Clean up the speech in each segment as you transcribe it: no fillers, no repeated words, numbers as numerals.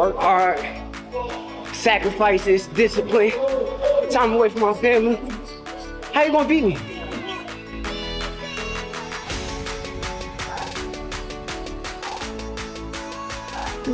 work hard, sacrifices, discipline, time away from my family. How you gonna beat me?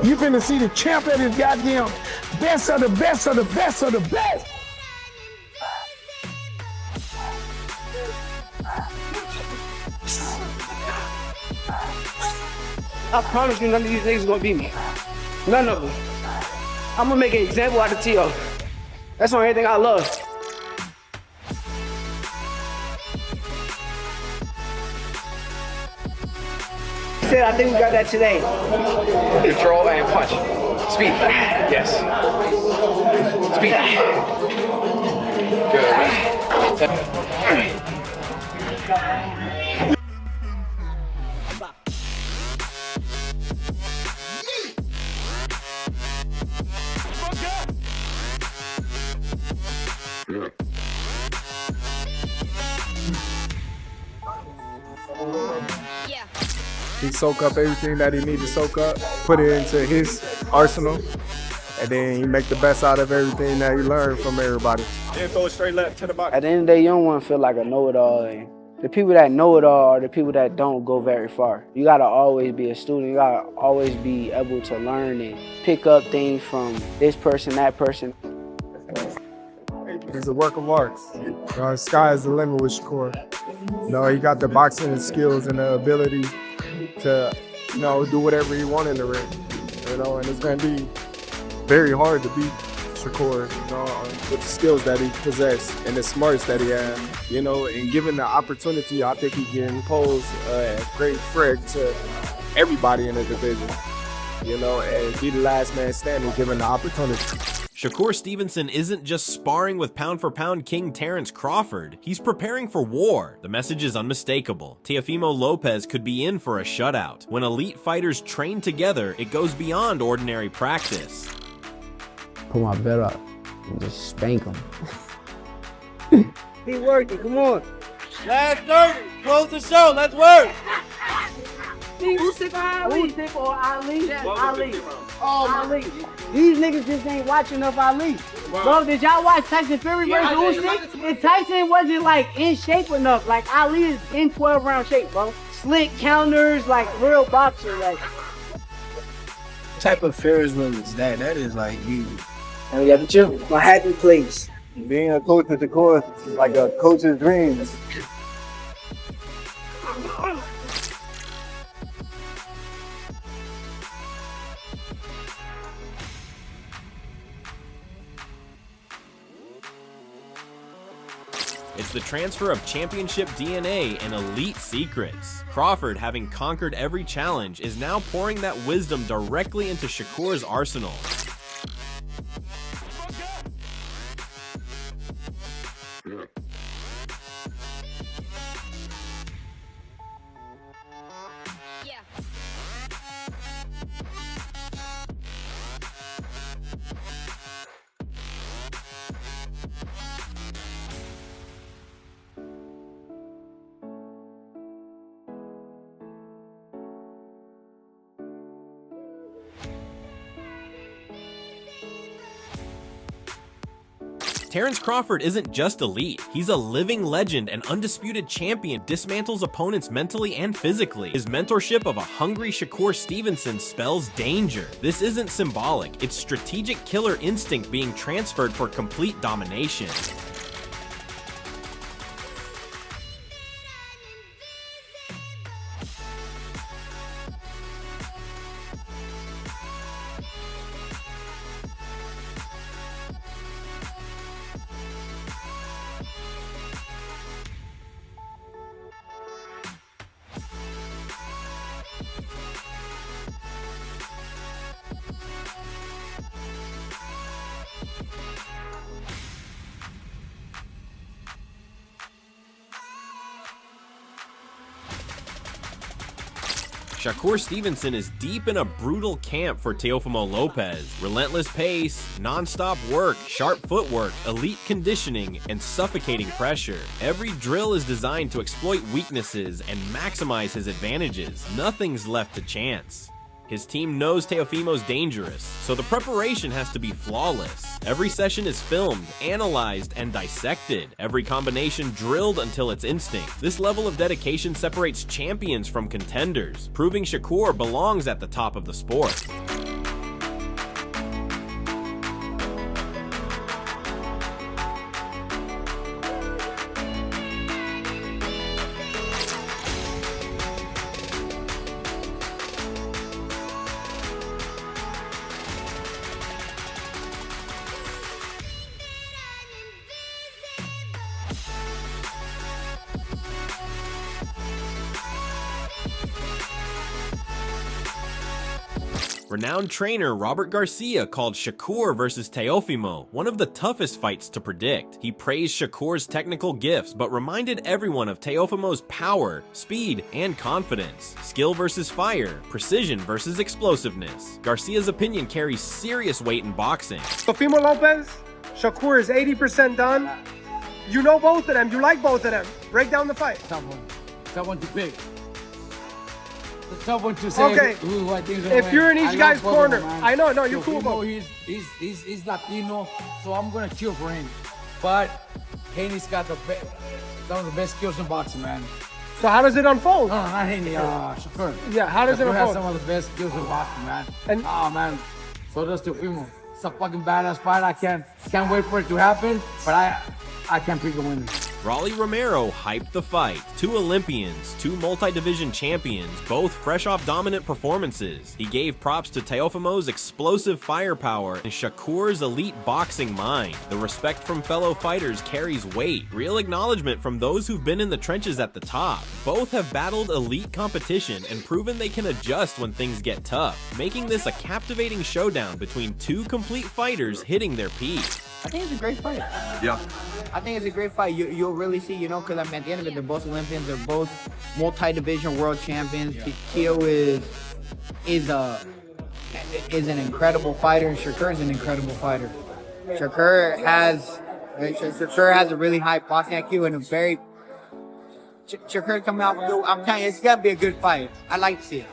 You finna see the champ at his goddamn best of the best of the best of the best. I promise you none of these niggas gonna beat me. None of them. I'm gonna make an example out of Teo. That's the only thing I love. He said, I think we got that today. Control and punch. Speed. Yes. Speed. He soak up everything that he needs to soak up, put it into his arsenal, and then he make the best out of everything that he learned from everybody. Then throw it straight left to the body. At the end of the day, you don't want to feel like a know-it-all. And the people that know it all are the people that don't go very far. You gotta always be a student. You gotta always be able to learn and pick up things from this person, that person. He's a work of art. Sky is the limit with Shakur. He got the boxing skills and the ability to, do whatever he wants in the ring. And it's gonna be very hard to beat Shakur, with the skills that he possesses and the smarts that he has. And given the opportunity, I think he can pose a great threat to everybody in the division. And be the last man standing given the opportunity. Shakur Stevenson isn't just sparring with pound-for-pound king Terrence Crawford, he's preparing for war. The message is unmistakable. Teofimo Lopez could be in for a shutout. When elite fighters train together, it goes beyond ordinary practice. Put my bet up and just spank him. He working, come on. Last 30, close the show, let's work. Who's sick on Ali? Ali. Ali. These niggas just ain't watching enough Ali. Bro, did y'all watch Tyson Fury versus Usyk? And Tyson wasn't like in shape enough. Like Ali is in 12-round shape, bro. Slick counters, like real boxer. Like. What type of Ferris wheel is that? That is like you. And we got the gym, my happy place. Being a coach is, of course, like a coach's dream. It's the transfer of championship DNA and elite secrets. Crawford, having conquered every challenge, is now pouring that wisdom directly into Shakur's arsenal. Terrence Crawford isn't just elite, he's a living legend and undisputed champion, dismantles opponents mentally and physically. His mentorship of a hungry Shakur Stevenson spells danger. This isn't symbolic, it's strategic killer instinct being transferred for complete domination. Shakur Stevenson is deep in a brutal camp for Teofimo Lopez. Relentless pace, non-stop work, sharp footwork, elite conditioning, and suffocating pressure. Every drill is designed to exploit weaknesses and maximize his advantages. Nothing's left to chance. His team knows Teofimo's dangerous, so the preparation has to be flawless. Every session is filmed, analyzed, and dissected. Every combination drilled until it's instinct. This level of dedication separates champions from contenders, proving Shakur belongs at the top of the sport. Renowned trainer Robert Garcia called Shakur versus Teofimo one of the toughest fights to predict. He praised Shakur's technical gifts, but reminded everyone of Teofimo's power, speed, and confidence. Skill versus fire, precision versus explosiveness. Garcia's opinion carries serious weight in boxing. Teofimo Lopez, Shakur is 80% done. You know both of them. You like both of them. Break down the fight. Someone to pick. Someone to say okay. who I think if you're in each guy's corner, I know, no, you're cool. He's Latino, so I'm gonna cheer for him. But Haney's got some of the best skills in boxing, man. So how does it unfold? No, not Haney, Shakur. Yeah, how does it unfold? Shakur has some of the best skills in boxing, man. And man, so does Teofimo. It's a fucking badass fight. I can't wait for it to happen, but I can't pick a winner. Raleigh Romero hyped the fight. Two Olympians, two multi-division champions, both fresh off dominant performances. He gave props to Teofimo's explosive firepower and Shakur's elite boxing mind. The respect from fellow fighters carries weight. Real acknowledgement from those who've been in the trenches at the top. Both have battled elite competition and proven they can adjust when things get tough, making this a captivating showdown between two complete fighters hitting their peak. I think it's a great fight. Yeah. I think it's a great fight. You'll really see, because I mean, at the end of it, they're both Olympians. They're both multi-division world champions. Teo is an incredible fighter, and Shakur is an incredible fighter. Shakur has a really high boxing IQ and a very. Shakur coming out. I'm telling you, it's gonna be a good fight. I like to see it.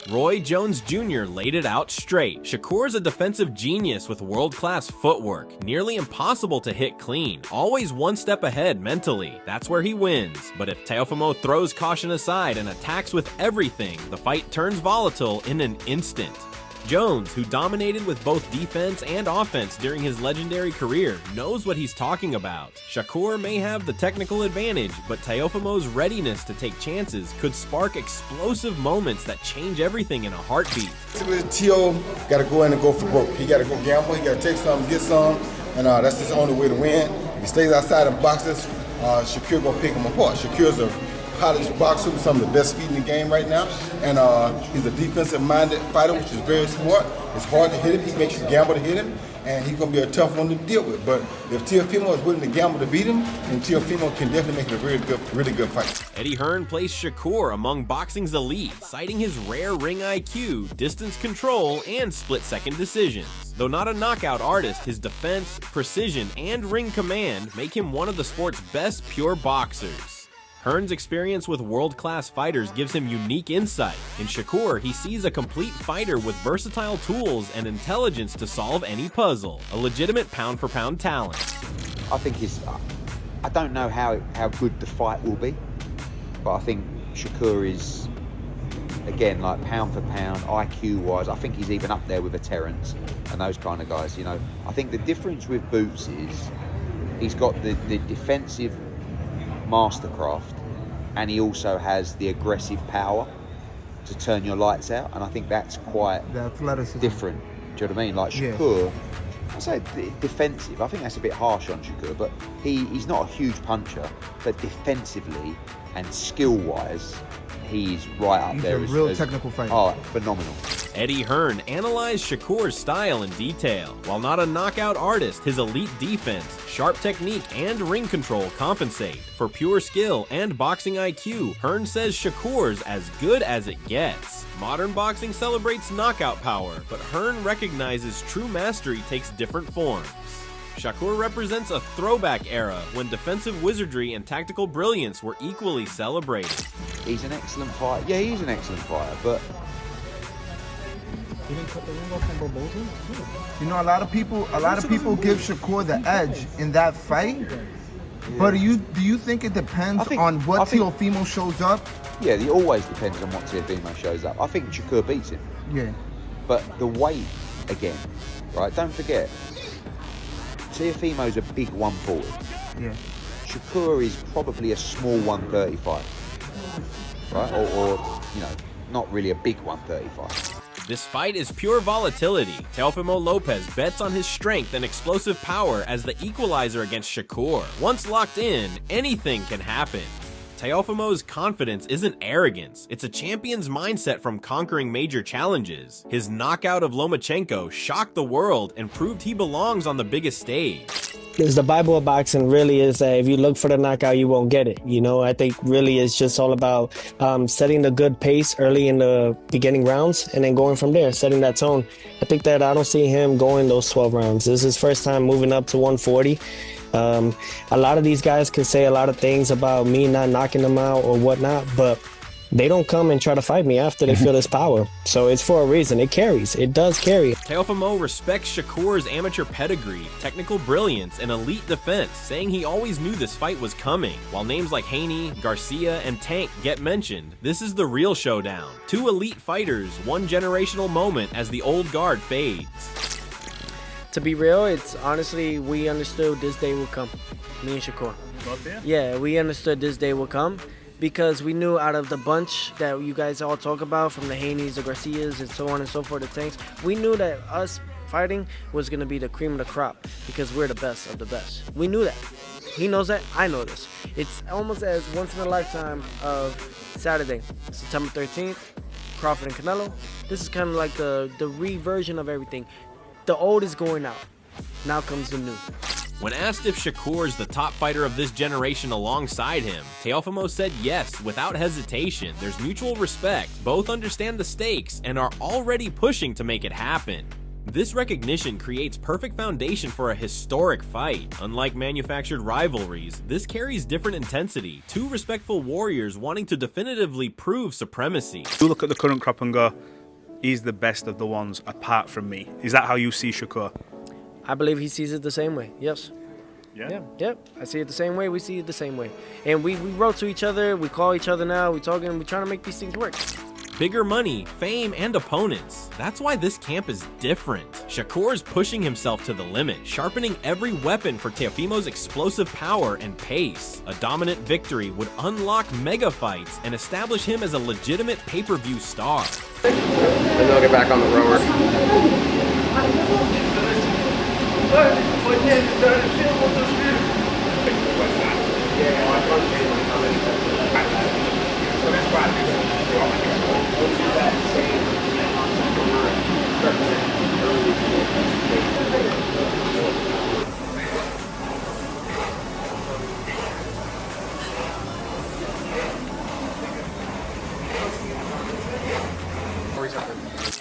Roy Jones Jr. laid it out straight. Shakur's a defensive genius with world-class footwork, nearly impossible to hit clean, always one step ahead mentally. That's where he wins. But if Teofimo throws caution aside and attacks with everything, the fight turns volatile in an instant. Jones, who dominated with both defense and offense during his legendary career, knows what he's talking about. Shakur may have the technical advantage, but Teofimo's readiness to take chances could spark explosive moments that change everything in a heartbeat. Basically, Teo got to go in and go for broke. He got to go gamble, he got to take some, get some, and that's his only way to win. If he stays outside and boxes, Shakur gonna pick him apart. Shakur's a college boxer with some of the best speed in the game right now, and he's a defensive-minded fighter, which is very smart. It's hard to hit him. He makes you gamble to hit him, and he's going to be a tough one to deal with. But if Teofimo is willing to gamble to beat him, then Teofimo can definitely make it a really good fight. Eddie Hearn placed Shakur among boxing's elite, citing his rare ring IQ, distance control, and split-second decisions. Though not a knockout artist, his defense, precision, and ring command make him one of the sport's best pure boxers. Hearn's experience with world-class fighters gives him unique insight. In Shakur, he sees a complete fighter with versatile tools and intelligence to solve any puzzle. A legitimate pound-for-pound talent. I think I don't know how good the fight will be, but I think Shakur is, again, like pound for pound, IQ-wise, I think he's even up there with a Terence and those kind of guys. I think the difference with Boots is he's got the defensive mastercraft, and he also has the aggressive power to turn your lights out, and I think that's quite different. Do you know what I mean? Like Shakur, I say defensive. I think that's a bit harsh on Shakur, but he's not a huge puncher, but defensively and skill-wise, he's right up there. He's a real technical fighter. Oh, phenomenal. Eddie Hearn analyzed Shakur's style in detail. While not a knockout artist, his elite defense, sharp technique, and ring control compensate. For pure skill and boxing IQ, Hearn says Shakur's as good as it gets. Modern boxing celebrates knockout power, but Hearn recognizes true mastery takes different forms. Shakur represents a throwback era when defensive wizardry and tactical brilliance were equally celebrated. He's an excellent fighter. Yeah, he's an excellent fighter, but He didn't cut the ring off from Barboza? You know, a lot of people give Shakur the edge in that fight. But do you think it depends on what Teofimo shows up? Yeah, it always depends on what Teofimo shows up. I think Shakur beats him. Yeah. But the weight, again, right? Don't forget, Teofimo's a big 140. Yeah. Shakur is probably a small 135. Right? Or you know, not really a big 135. This fight is pure volatility. Teofimo Lopez bets on his strength and explosive power as the equalizer against Shakur. Once locked in, anything can happen. Teofimo's confidence isn't arrogance, it's a champion's mindset from conquering major challenges. His knockout of Lomachenko shocked the world and proved he belongs on the biggest stage. Because the Bible of boxing really is that if you look for the knockout, you won't get it. You know, I think really it's just all about setting the good pace early in the beginning rounds and then going from there, setting that tone. I think that I don't see him going those 12 rounds. This is his first time moving up to 140. A lot of these guys can say a lot of things about me not knocking them out or whatnot, but they don't come and try to fight me after they feel this power. So it's for a reason. It carries. It does carry. Teofimo respects Shakur's amateur pedigree, technical brilliance, and elite defense, saying he always knew this fight was coming. While names like Haney, Garcia, and Tank get mentioned, this is the real showdown. Two elite fighters, one generational moment as the old guard fades. To be real, it's honestly, we understood this day would come, me and Shakur. Yeah, we understood this day would come because we knew out of the bunch that you guys all talk about, from the Haneys, the Garcias, and so on and so forth, the Tanks, we knew that us fighting was going to be the cream of the crop because we're the best of the best. We knew that. He knows that, I know this. It's almost as once in a lifetime of Saturday, September 13th, Crawford and Canelo. This is kind of like the reversion of everything. The old is going out. Now comes the new. When asked if Shakur's the top fighter of this generation alongside him, Teofimo said yes, without hesitation. There's mutual respect, both understand the stakes, and are already pushing to make it happen. This recognition creates perfect foundation for a historic fight. Unlike manufactured rivalries, this carries different intensity, two respectful warriors wanting to definitively prove supremacy. You look at the current crop and go, he's the best of the ones apart from me. Is that how you see Shakur? I believe he sees it the same way, yes. Yeah? Yep. I see it the same way, we see it the same way. And we wrote to each other, we call each other now, we talking, we trying to make these things work. Bigger money, fame, and opponents. That's why this camp is different. Shakur's pushing himself to the limit, sharpening every weapon for Teofimo's explosive power and pace. A dominant victory would unlock mega fights and establish him as a legitimate pay-per-view star. And then I'll get back on the rower.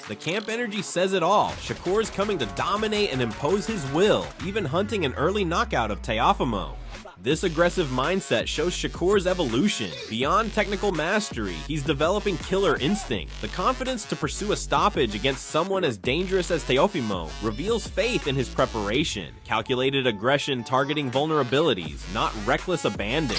The camp energy says it all. Shakur's coming to dominate and impose his will, even hunting an early knockout of Teofimo. This aggressive mindset shows Shakur's evolution. Beyond technical mastery, he's developing killer instinct. The confidence to pursue a stoppage against someone as dangerous as Teofimo reveals faith in his preparation. Calculated aggression targeting vulnerabilities, not reckless abandon.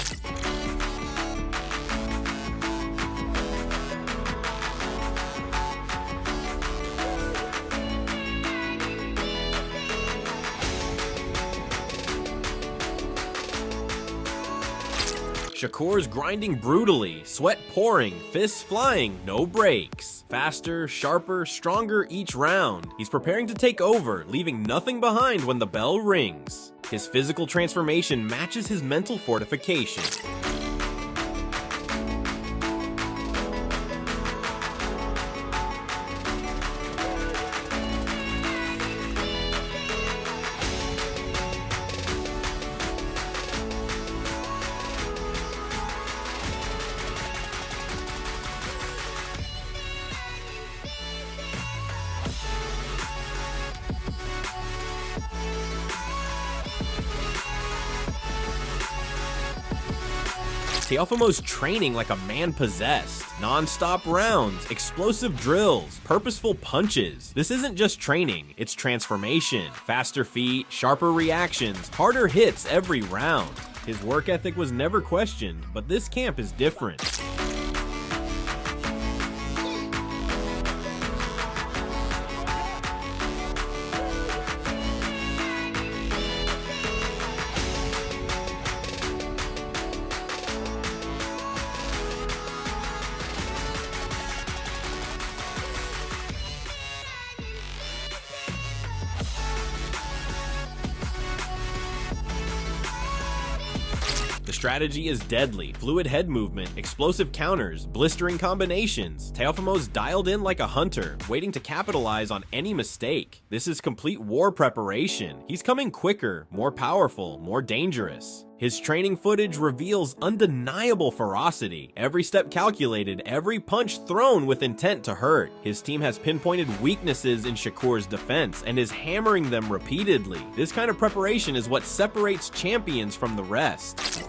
Shakur's grinding brutally, sweat pouring, fists flying, no breaks. Faster, sharper, stronger each round. He's preparing to take over, leaving nothing behind when the bell rings. His physical transformation matches his mental fortification. Teofimo's training like a man possessed. Non-stop rounds, explosive drills, purposeful punches. This isn't just training, it's transformation. Faster feet, sharper reactions, harder hits every round. His work ethic was never questioned, but this camp is different. The strategy is deadly, fluid head movement, explosive counters, blistering combinations. Teofimo's dialed in like a hunter, waiting to capitalize on any mistake. This is complete war preparation. He's coming quicker, more powerful, more dangerous. His training footage reveals undeniable ferocity. Every step calculated, every punch thrown with intent to hurt. His team has pinpointed weaknesses in Shakur's defense and is hammering them repeatedly. This kind of preparation is what separates champions from the rest.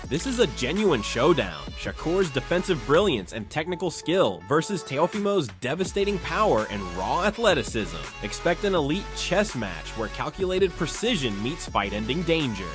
This is a genuine showdown. Shakur's defensive brilliance and technical skill versus Teofimo's devastating power and raw athleticism. Expect an elite chess match where calculated precision meets fight-ending danger.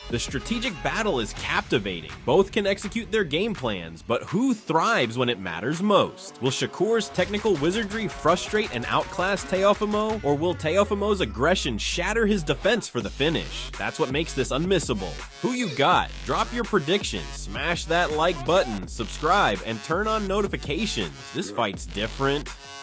The strategic battle is captivating. Both can execute their game plans, but who thrives when it matters most? Will Shakur's technical wizardry frustrate and outclass Teofimo, or will Teofimo's aggression shatter his defense for the finish? That's what makes this unmissable. Who you got? Drop your predictions, smash that like button, subscribe, and turn on notifications. This fight's different.